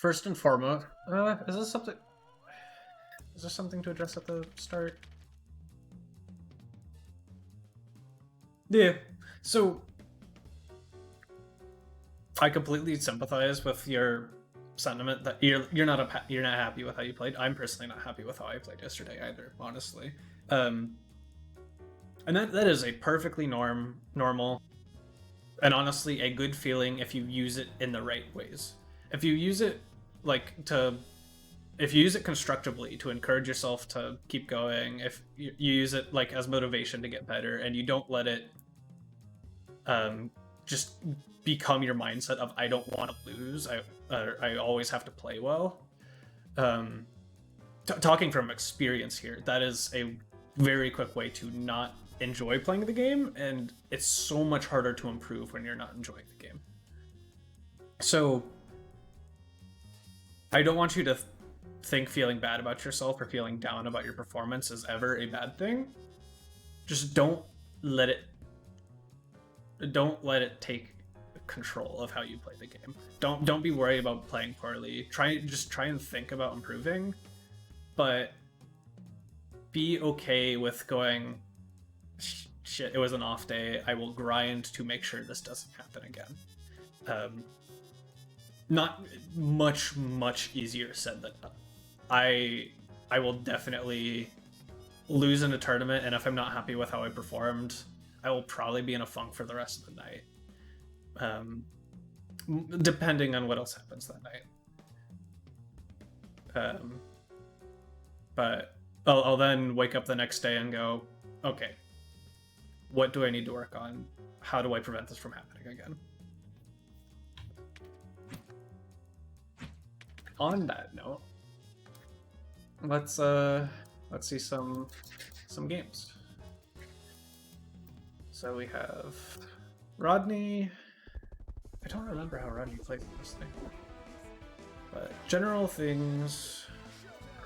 First and foremost, is this something? Is there something to address at the start? Yeah. So I completely sympathize with your sentiment that you're not happy with how you played. I'm personally not happy with how I played yesterday either, honestly. And that is a perfectly normal and honestly a good feeling if you use it in the right ways. If you use it if you use it constructively to encourage yourself to keep going, if you use it like as motivation to get better, and you don't let it just become your mindset of I don't want to lose, I always have to play well. Talking from experience here, that is a very quick way to not enjoy playing the game, and it's so much harder to improve when you're not enjoying the game. So I don't want you to think feeling bad about yourself or feeling down about your performance is ever a bad thing. Just don't let it take control of how you play the game. Don't be worried about playing poorly. Just try and think about improving, but be okay with going, shit, it was an off day, I will grind to make sure this doesn't happen again. Not much easier said than done. I will definitely lose in a tournament, and if I'm not happy with how I performed, I will probably be in a funk for the rest of the night. Depending on what else happens that night. But I'll then wake up the next day and go, okay, what do I need to work on? How do I prevent this from happening again? On that note, let's see some games. So we have Rodney. I don't remember how Rodney played this thing, but general things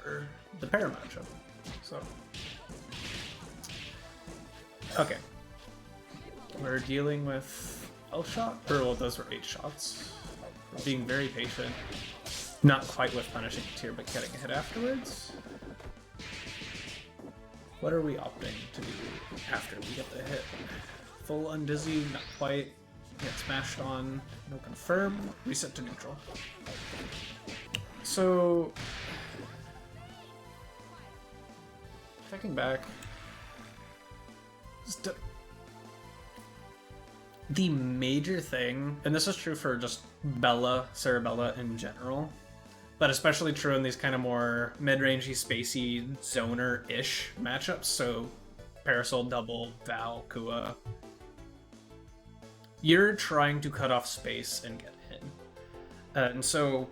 are the pair matchup. So okay, we're dealing with L shot, or well, those were 8 shots. We're being very patient. Not quite with punishing it here, but getting a hit afterwards. What are we opting to do after we get the hit? Full undizzy, not quite. Get smashed on, no confirm, reset to neutral. So, checking back, the major thing, and this is true for just Cerebella in general, but especially true in these kind of more mid-rangey, spacey, zoner-ish matchups, so Parasol, Double, Val, Kua. You're trying to cut off space and get in. And so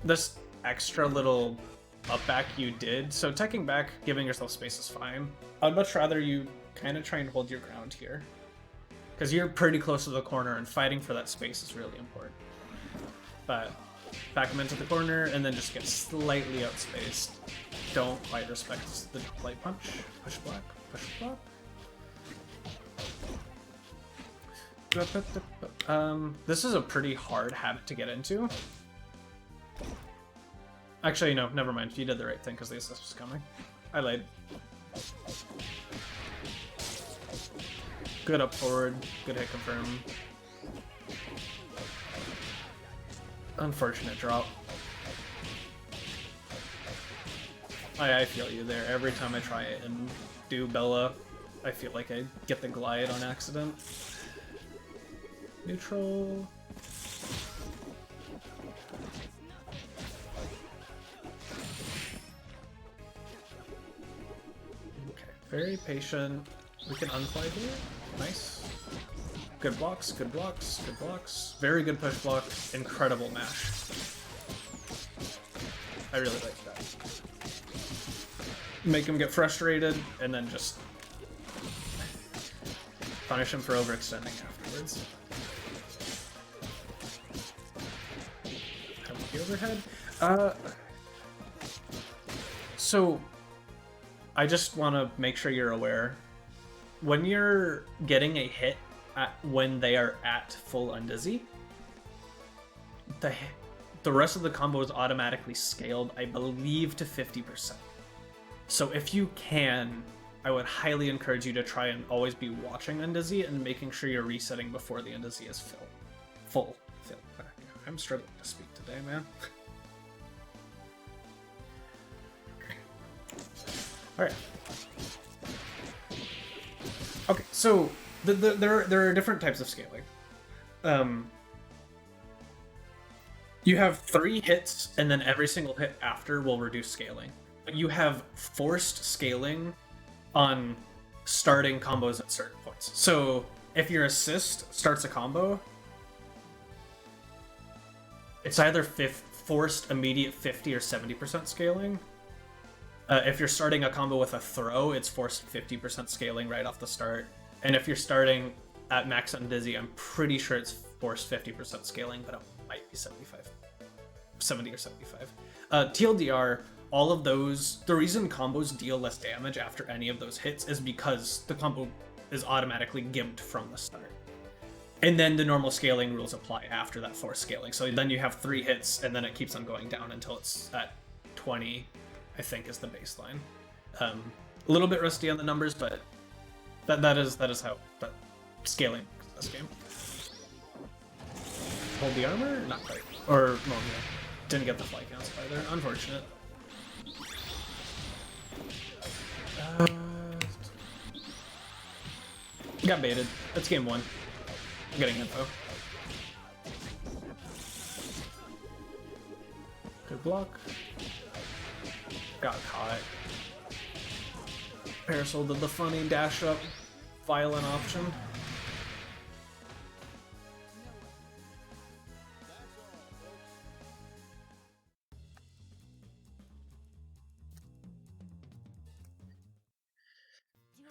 this extra little up back you did, so teching back, giving yourself space is fine. I'd much rather you kind of try and hold your ground here, because you're pretty close to the corner and fighting for that space is really important. But back him into the corner and then just get slightly outspaced. Don't quite respect the light punch. Push block, push block. This is a pretty hard habit to get into. Actually, no, never mind. You did the right thing because the assist was coming. I laid. Good up forward. Good hit confirm. Unfortunate drop. I feel you there. Every time I try it and do Bella, I feel like I get the glide on accident. Neutral. Okay, very patient. We can unfly here. Nice. Good blocks, good blocks, good blocks. Very good push block. Incredible mash. I really like that. Make him get frustrated and then just punish him for overextending afterwards. The overhead. So I just want to make sure you're aware when you're getting a hit when they are at full undizzy, the rest of the combo is automatically scaled, I believe, to 50%. So if you can, I would highly encourage you to try and always be watching Undizzy and making sure you're resetting before the Undizzy is full. I'm struggling to speak today, man. Alright. Okay, so there are different types of scaling. You have 3 hits, and then every single hit after will reduce scaling. You have forced scaling on starting combos at certain points. So if your assist starts a combo, it's either forced immediate 50 or 70% scaling. If you're starting a combo with a throw, it's forced 50% scaling right off the start. And if you're starting at max Undizzy, I'm pretty sure it's forced 50% scaling, but it might be 70 or 75. TLDR, all of those, the reason combos deal less damage after any of those hits is because the combo is automatically gimped from the start. And then the normal scaling rules apply after that forced scaling. So then you have 3 hits, and then it keeps on going down until it's at 20, I think, is the baseline. A little bit rusty on the numbers, but that is how that scaling works in this game. Hold the armor? Not quite. Or, well, yeah. Didn't get the fly counts either. Unfortunate. Got baited. That's game 1. I'm getting info. Good block. Got caught. Parasol did the funny dash up violent option.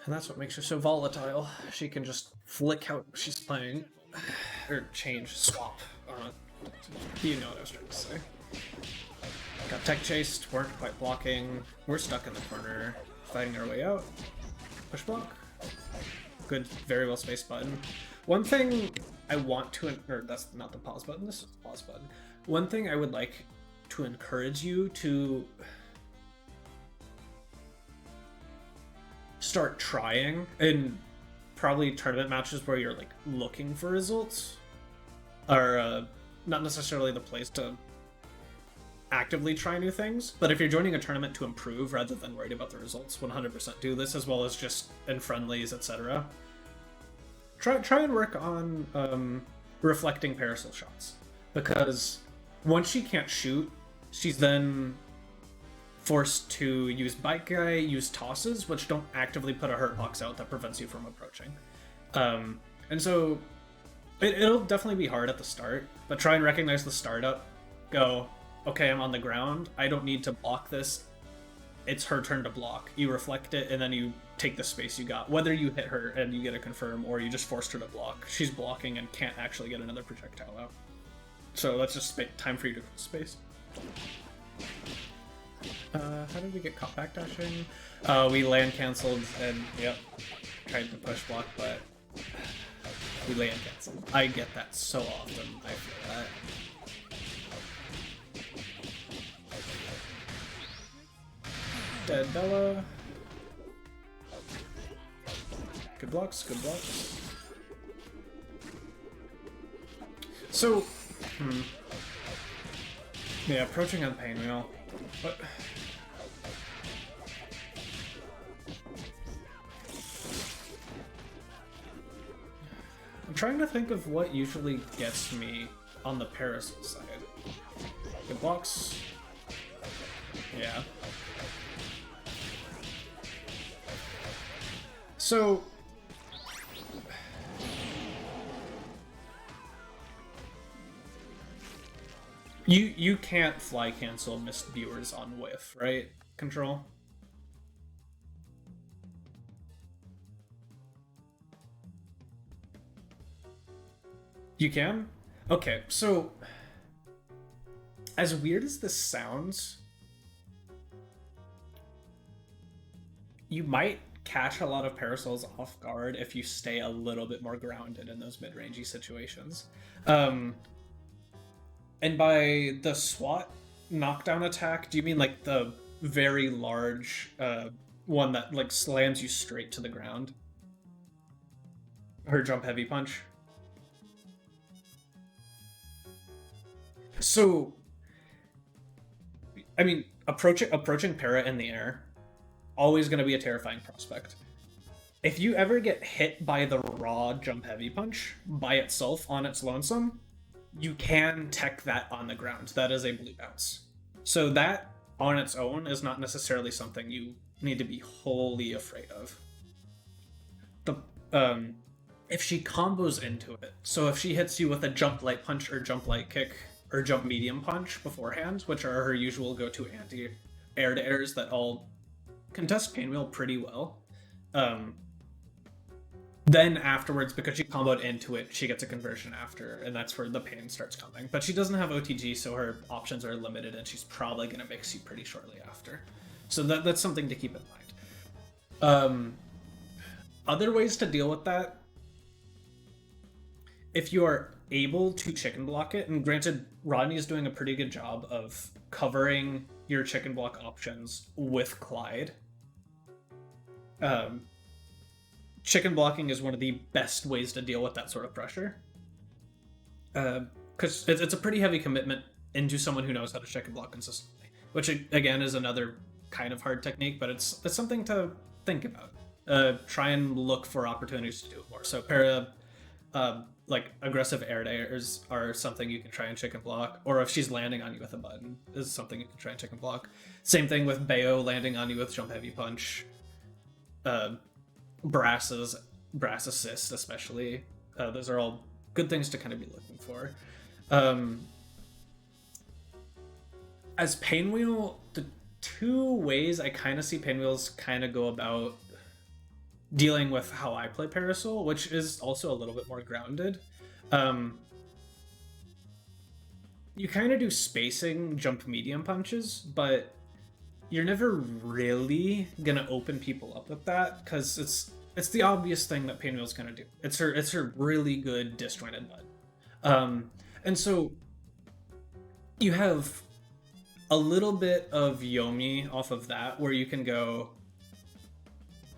And that's what makes her so volatile. She can just flick how she's playing. Or change, swap. You know what I was trying to say. Got tech chased, weren't quite blocking. We're stuck in the corner, fighting our way out. Push block. Good, very well spaced button. One thing I want to, or that's not the pause button, this is the pause button. One thing I would like to encourage you to start trying in probably tournament matches where you're like looking for results are not necessarily the place to actively try new things, but if you're joining a tournament to improve rather than worried about the results, 100% do this, as well as just in friendlies, etc. Try and work on reflecting Parasol shots, because once she can't shoot, she's then forced to use Bite Guy, use tosses, which don't actively put a hurt box out that prevents you from approaching. And so it'll definitely be hard at the start, but try and recognize the startup. Go, okay, I'm on the ground. I don't need to block this. It's her turn to block. You reflect it, and then you take the space you got. Whether you hit her and you get a confirm, or you just forced her to block. She's blocking and can't actually get another projectile out. So that's just time for you to space. How did we get caught backdashing? We land canceled and, yep, tried to push block, but we land canceled. I get that so often. I feel that. Dead Bella. Good blocks, good blocks. So, yeah, approaching on pain wheel. But I'm trying to think of what usually gets me on the Parasol side. Good blocks. Yeah. So you can't fly cancel missed viewers on whiff, right? Control. You can? Okay, so as weird as this sounds, you might catch a lot of Parasols off guard if you stay a little bit more grounded in those mid-rangey situations. And by the SWAT knockdown attack, do you mean like the very large one that like slams you straight to the ground? Her jump heavy punch? So, I mean, approaching Para in the air, always going to be a terrifying prospect. If you ever get hit by the raw jump heavy punch by itself on its lonesome, you can tech that on the ground. That is a blue bounce. So that on its own is not necessarily something you need to be wholly afraid of. The if she combos into it, so if she hits you with a jump light punch or jump light kick or jump medium punch beforehand, which are her usual go-to anti air to airs that all contest Pinwheel pretty well. Then afterwards, because she comboed into it, she gets a conversion after, and that's where the pain starts coming. But she doesn't have OTG, so her options are limited, and she's probably going to mix you pretty shortly after. So that's something to keep in mind. Other ways to deal with that, if you are able to chicken block it, and granted, Rodney is doing a pretty good job of covering your chicken block options with Clyde. Chicken blocking is one of the best ways to deal with that sort of pressure. Because it's a pretty heavy commitment into someone who knows how to chicken block consistently, which again is another kind of hard technique, but it's something to think about. Try and look for opportunities to do it more. So like aggressive air to airs are something you can try and chicken block, or if she's landing on you with a button is something you can try and chicken block. Same thing with Bayo landing on you with jump heavy punch. Brass assist especially. Those are all good things to kind of be looking for. As Pinwheel, the two ways I kind of see Pinwheels kind of go about dealing with how I play Parasol, which is also a little bit more grounded. You kind of do spacing jump medium punches, but you're never really gonna open people up with that because it's the obvious thing that Pinwheel's gonna do. It's her really good disjointed butt. And so you have a little bit of Yomi off of that where you can go,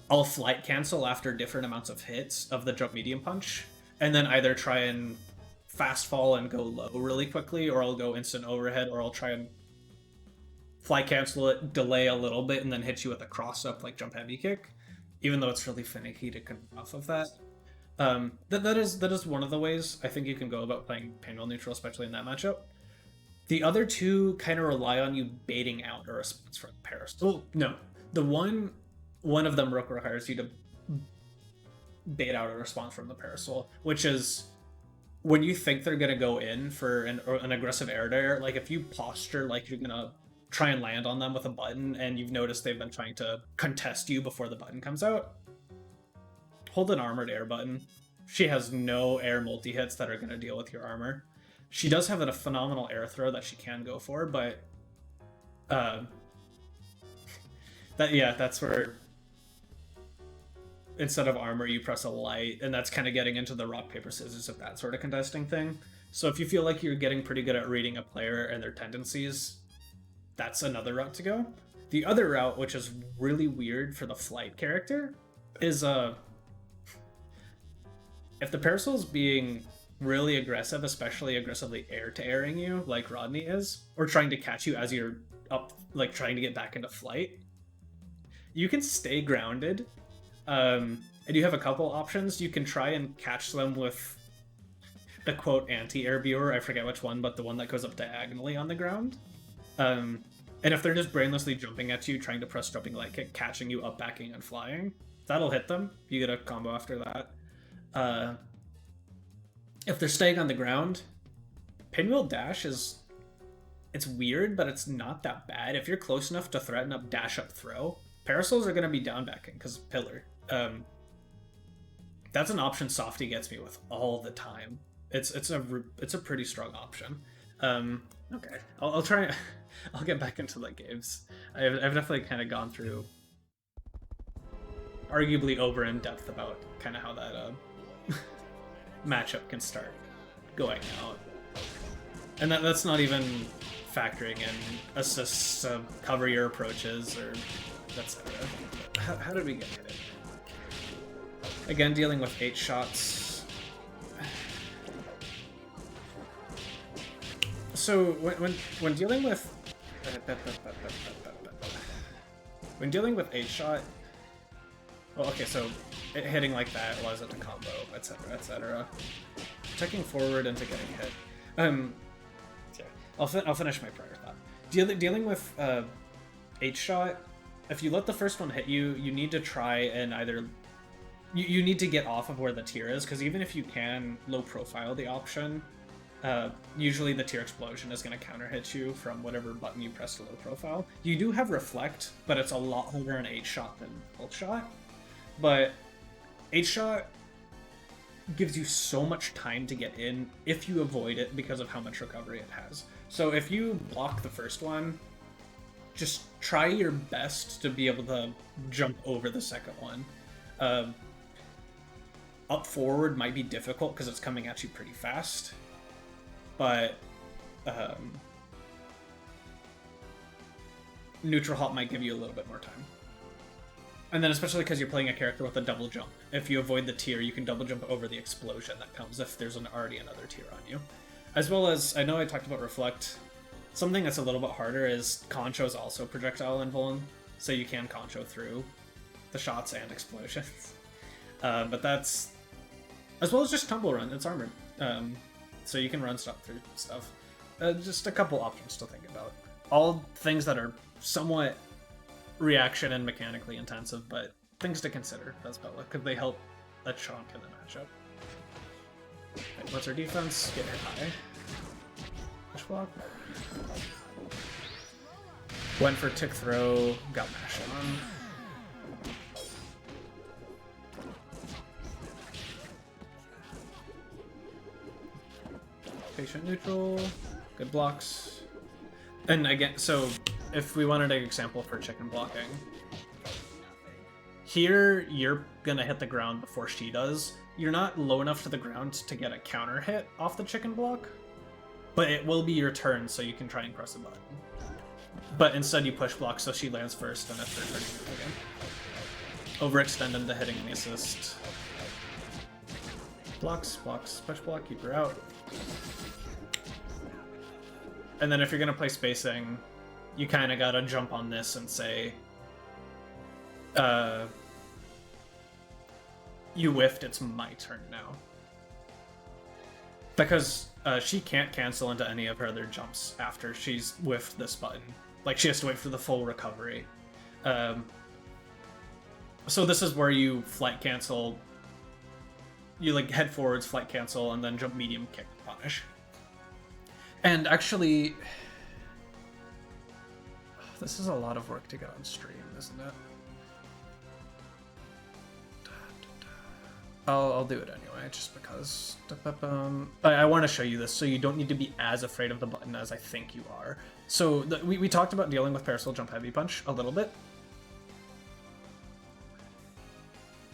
I'll flight cancel after different amounts of hits of the jump medium punch, and then either try and fast fall and go low really quickly, or I'll go instant overhead, or I'll try and fly cancel it, delay a little bit, and then hit you with a cross up like jump heavy kick, even though it's really finicky to come off of that. That is one of the ways I think you can go about playing Pinwheel neutral, especially in that matchup. The other two kind of rely on you baiting out a response from Paris. Oh no, the one of them requires you to bait out a response from the Parasol, which is when you think they're gonna go in for an aggressive air to air. Like if you posture like you're gonna try and land on them with a button, and you've noticed they've been trying to contest you before the button comes out, hold an armored air button. She has no air multi-hits that are going to deal with your armor. She does have a phenomenal air throw that she can go for, but that's where instead of armor you press a light, and that's kind of getting into the rock paper scissors of that sort of contesting thing. So if you feel like you're getting pretty good at reading a player and their tendencies, that's another route to go. The other route, which is really weird for the flight character, is if the Parasol's being really aggressive, especially aggressively air-to-airing you, like Rodney is, or trying to catch you as you're up, like trying to get back into flight, you can stay grounded. And you have a couple options. You can try and catch them with the quote anti-air viewer, I forget which one, but the one that goes up diagonally on the ground. And if they're just brainlessly jumping at you, trying to press jumping light kick, catching you up, backing, and flying, that'll hit them. You get a combo after that. If they're staying on the ground, Pinwheel dash it's weird, but it's not that bad. If you're close enough to threaten up dash up throw, Parasols are going to be down backing because pillar. That's an option Softy gets me with all the time. It's a pretty strong option. Okay, I'll try. I'll get back into the games. I've definitely kind of gone through, arguably over in depth about kind of how that matchup can start going out. And that's not even factoring in assists to cover your approaches or etc. How did we get hit? Again, dealing with 8 shots. So when dealing with when dealing with 8 shot, well, okay, so hitting like that allows it to combo, etc., etc. Checking forward into getting hit. Yeah, I'll finish my prior thought. Dealing with 8 shot, if you let the first one hit you, you need to try and either you need to get off of where the tier is, because even if you can low profile the option, usually the tier explosion is going to counter hit you from whatever button you press to low profile. You do have reflect, but it's a lot harder in 8 shot than ult shot. But 8 shot gives you so much time to get in if you avoid it because of how much recovery it has. So if you block the first one, just try your best to be able to jump over the second one. Up forward might be difficult because it's coming at you pretty fast, but neutral hop might give you a little bit more time. And then especially because you're playing a character with a double jump. If you avoid the tier, you can double jump over the explosion that comes if there's already another tier on you. As well as, I know I talked about reflect. Something that's a little bit harder is Concho is also projectile invuln, so you can Concho through the shots and explosions. But that's, as well as just tumble run, it's armored. So you can run stuff through stuff. Just a couple options to think about. All things that are somewhat reaction and mechanically intensive, but things to consider as Bella, because they help a chunk in the matchup. Right, what's our defense? Get hit high. Push block. Went for tick throw, got mash on. Patient neutral, good blocks. And again, so if we wanted an example for chicken blocking, here you're gonna hit the ground before she does. You're not low enough to the ground to get a counter hit off the chicken block, but it will be your turn, so you can try and press a button. But instead you push block, so she lands first, and it's her turn again. Overextend into hitting the assist. Blocks, push block, keep her out. And then if you're gonna play spacing, you kind of gotta jump on this and say, you whiffed, it's my turn now. Because she can't cancel into any of her other jumps after she's whiffed this button. Like, she has to wait for the full recovery. So this is where you flight cancel, you like head forwards, flight cancel, and then jump medium kick punish. And actually, this is a lot of work to get on stream, isn't it? I'll do it anyway, just because. I want to show you this, so you don't need to be as afraid of the button as I think you are. So we talked about dealing with Parasol Jump Heavy Punch a little bit.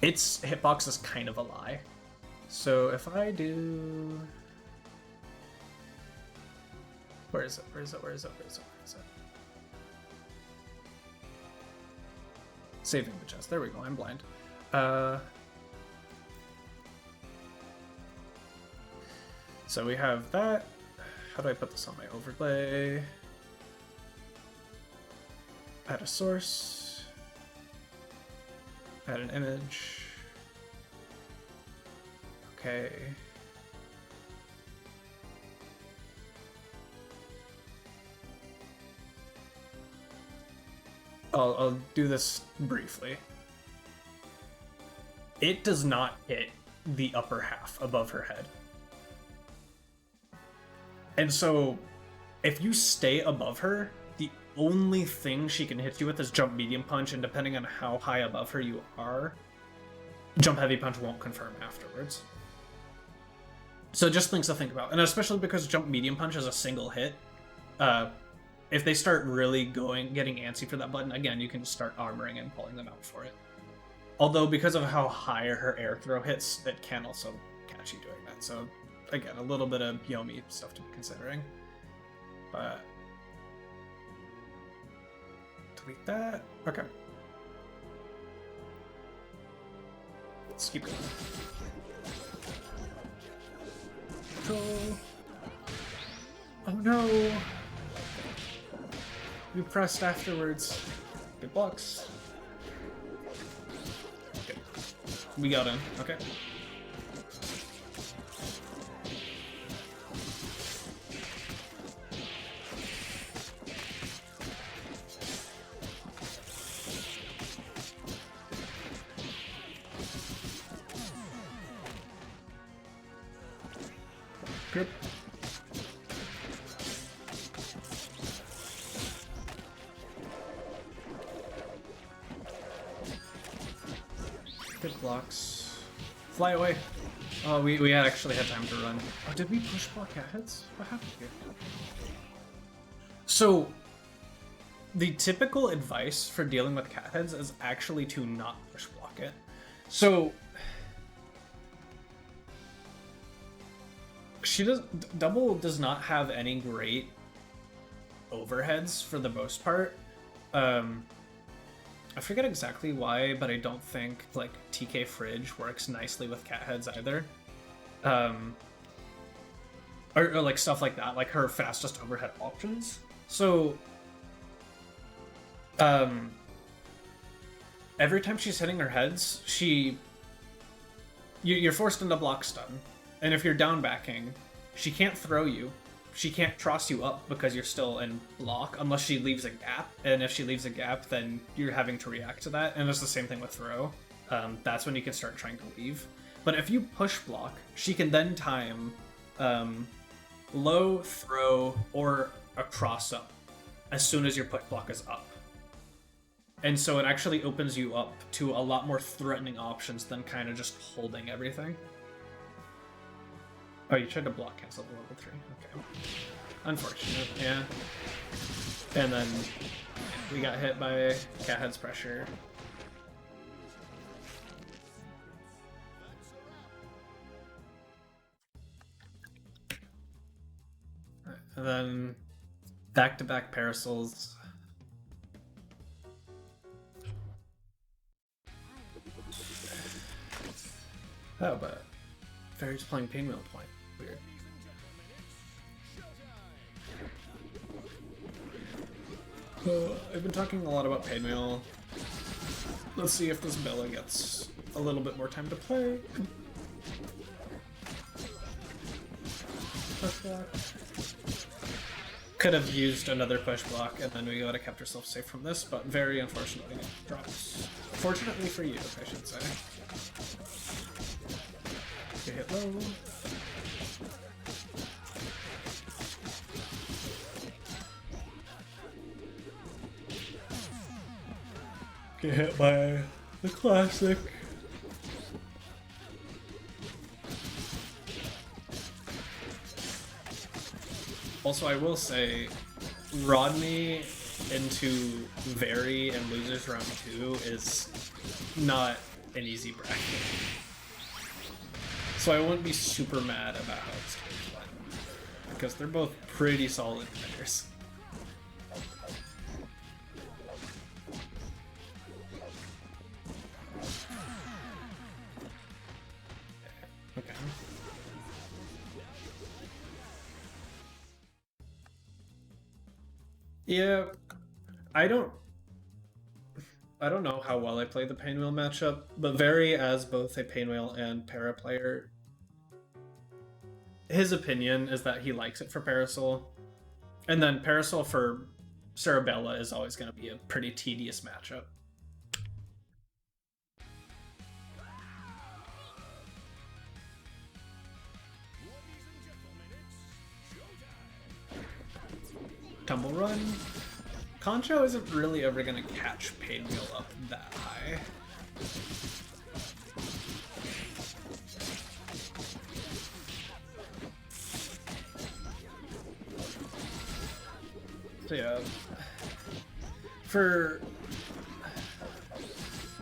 Its hitbox is kind of a lie. So if I do... Where is it? Saving the chest. There we go. I'm blind. So we have that. How do I put this on my overlay? Add a source. Add an image. Okay. I'll do this briefly. It does not hit the upper half above her head. And so, if you stay above her, the only thing she can hit you with is jump medium punch, and depending on how high above her you are, jump heavy punch won't confirm afterwards. So just things to think about. And especially because jump medium punch is a single hit, if they start really getting antsy for that button, again, you can just start armoring and pulling them out for it. Although, because of how high her air throw hits, it can also catch you doing that. So, again, a little bit of Yomi stuff to be considering. but delete that. Okay. Let's keep going. Control. Oh no! We pressed afterwards. Good blocks. Okay. We got him. Okay. Good. Good blocks. Fly away. Oh, we actually had time to run. Oh, did we push block cat heads? What happened here? So, the typical advice for dealing with cat heads is actually to not push block it. So, Double does not have any great overheads for the most part. I forget exactly why, but I don't think like TK Fridge works nicely with cat heads either. Or like stuff like that, like her fastest overhead options. So every time she's hitting her heads, you're forced into block stun. And if you're down backing, she can't throw you. She can't toss you up because you're still in block unless she leaves a gap. And if she leaves a gap, then you're having to react to that. And it's the same thing with throw. That's when you can start trying to leave. But if you push block, she can then time low, throw, or a cross up as soon as your push block is up. And so it actually opens you up to a lot more threatening options than kind of just holding everything. Oh, you tried to block cancel the level 3. Okay. Unfortunate, yeah. And then we got hit by cat head's pressure. And then back-to-back parasols. Oh, but Fairy's playing Painwheel Point. Weird. I've been talking a lot about Painwheel. Let's see if this Bella gets a little bit more time to play. Push block. Could have used another push block, and then we would have kept ourselves safe from this, but very unfortunately it drops. Fortunately for you, I should say. Okay, hit low. Get hit by the classic. Also, I will say, Rodney into Very and Losers Round 2 is not an easy bracket. So I wouldn't be super mad about how it's playing, because they're both pretty solid players. Okay. Yeah, I don't know how well I play the Painwheel matchup, but Very, as both a Painwheel and Para player, his opinion is that he likes it for Parasol. And then Parasol for Cerebella is always going to be a pretty tedious matchup. Tumble Run. Concho isn't really ever going to catch Painwheel up that high. So yeah, for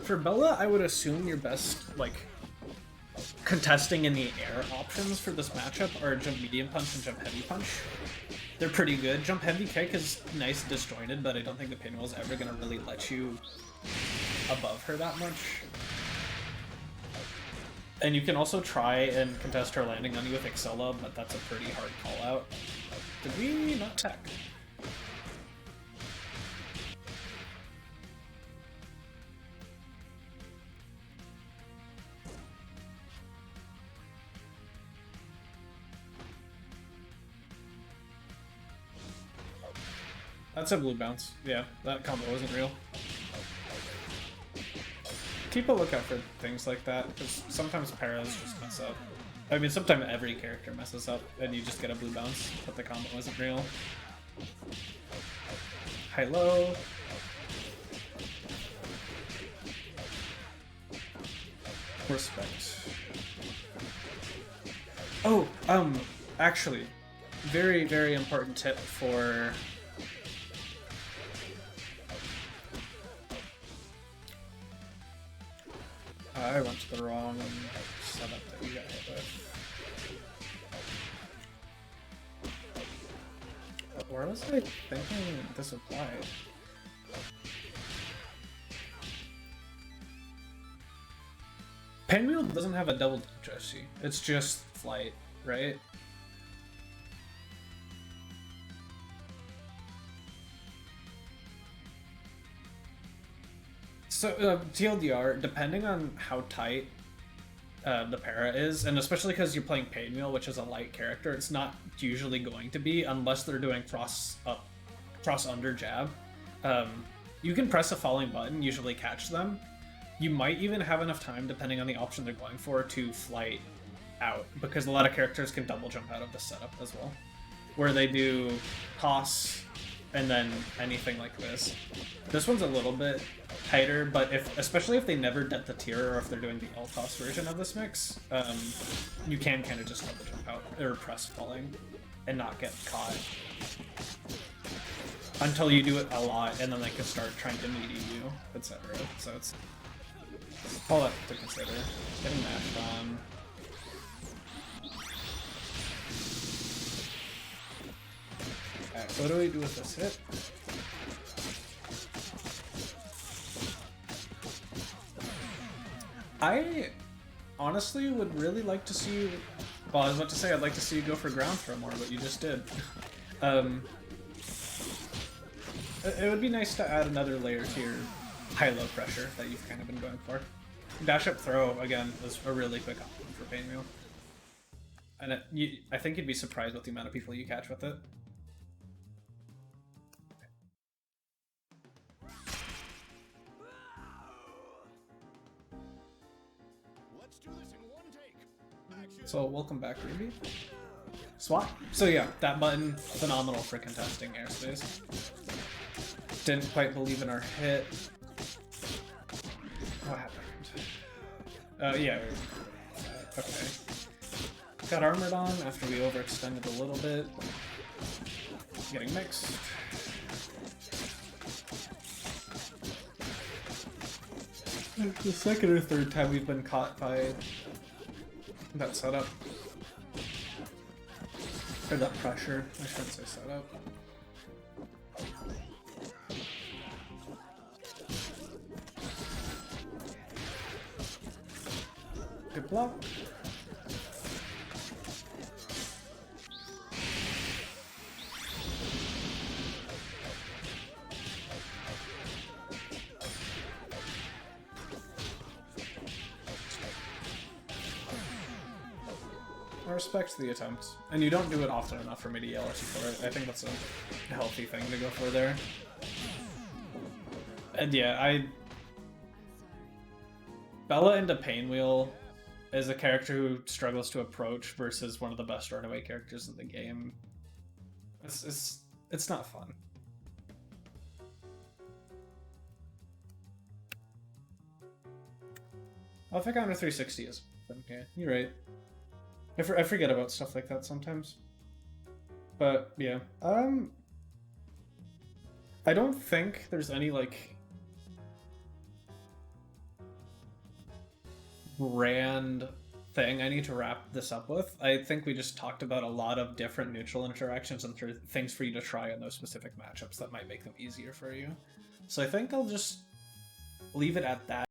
Bella, I would assume your best, like, contesting in the air options for this matchup are Jump Medium Punch and Jump Heavy Punch. They're pretty good. Jump heavy kick is nice and disjointed, but I don't think the pinwheel is ever going to really let you above her that much. And you can also try and contest her landing on you with Excella, but that's a pretty hard call out. Did we not tech? That's a blue bounce. Yeah, that combo wasn't real. Keep a lookout for things like that, because sometimes paras just mess up. I mean, sometimes every character messes up, and you just get a blue bounce, but the combo wasn't real. High-low. Respect. Oh, actually, very, very important tip for... I went to the wrong setup that you got hit with. But where was I thinking this applied? Pinwheel doesn't have a double Joshi. It's just flight, right? So, TLDR, depending on how tight the para is, and especially because you're playing Pinwheel, which is a light character, it's not usually going to be unless they're doing cross under jab. You can press a falling button, usually catch them. You might even have enough time, depending on the option they're going for, to flight out, because a lot of characters can double jump out of the setup as well, where they do toss and then anything like this. This one's a little bit tighter, but especially if they never dent the tier, or if they're doing the all toss version of this mix, you can kind of just double jump out or press falling and not get caught until you do it a lot, and then they can start trying to meaty you, etc. So it's all that to consider. Getting mashed on. Alright, what do we do with this hit? I honestly would really like to see you... Well, I was about to say I'd like to see you go for ground throw more, but you just did. It would be nice to add another layer to your high-low pressure that you've kind of been going for. Dash up throw, again, is a really quick option for Pinwheel. And I think you'd be surprised with the amount of people you catch with it. So welcome back, Ruby. Swat. So yeah, that button, phenomenal for contesting airspace. Didn't quite believe in our hit. What happened? Yeah. Okay. Got armored on after we overextended a little bit. Getting mixed. The second or third time we've been caught by that setup. Or that pressure, I shouldn't say setup. Good block. I respect the attempt, and you don't do it often enough for me to yell at you for it. I think that's a healthy thing to go for there. And yeah, Bella into Pinwheel is a character who struggles to approach versus one of the best runaway characters in the game. It's not fun. I think under 360 is okay. You're right. I forget about stuff like that sometimes. But yeah, I don't think there's any like grand thing I need to wrap this up with. I think we just talked about a lot of different neutral interactions and things for you to try in those specific matchups that might make them easier for you. So I think I'll just leave it at that.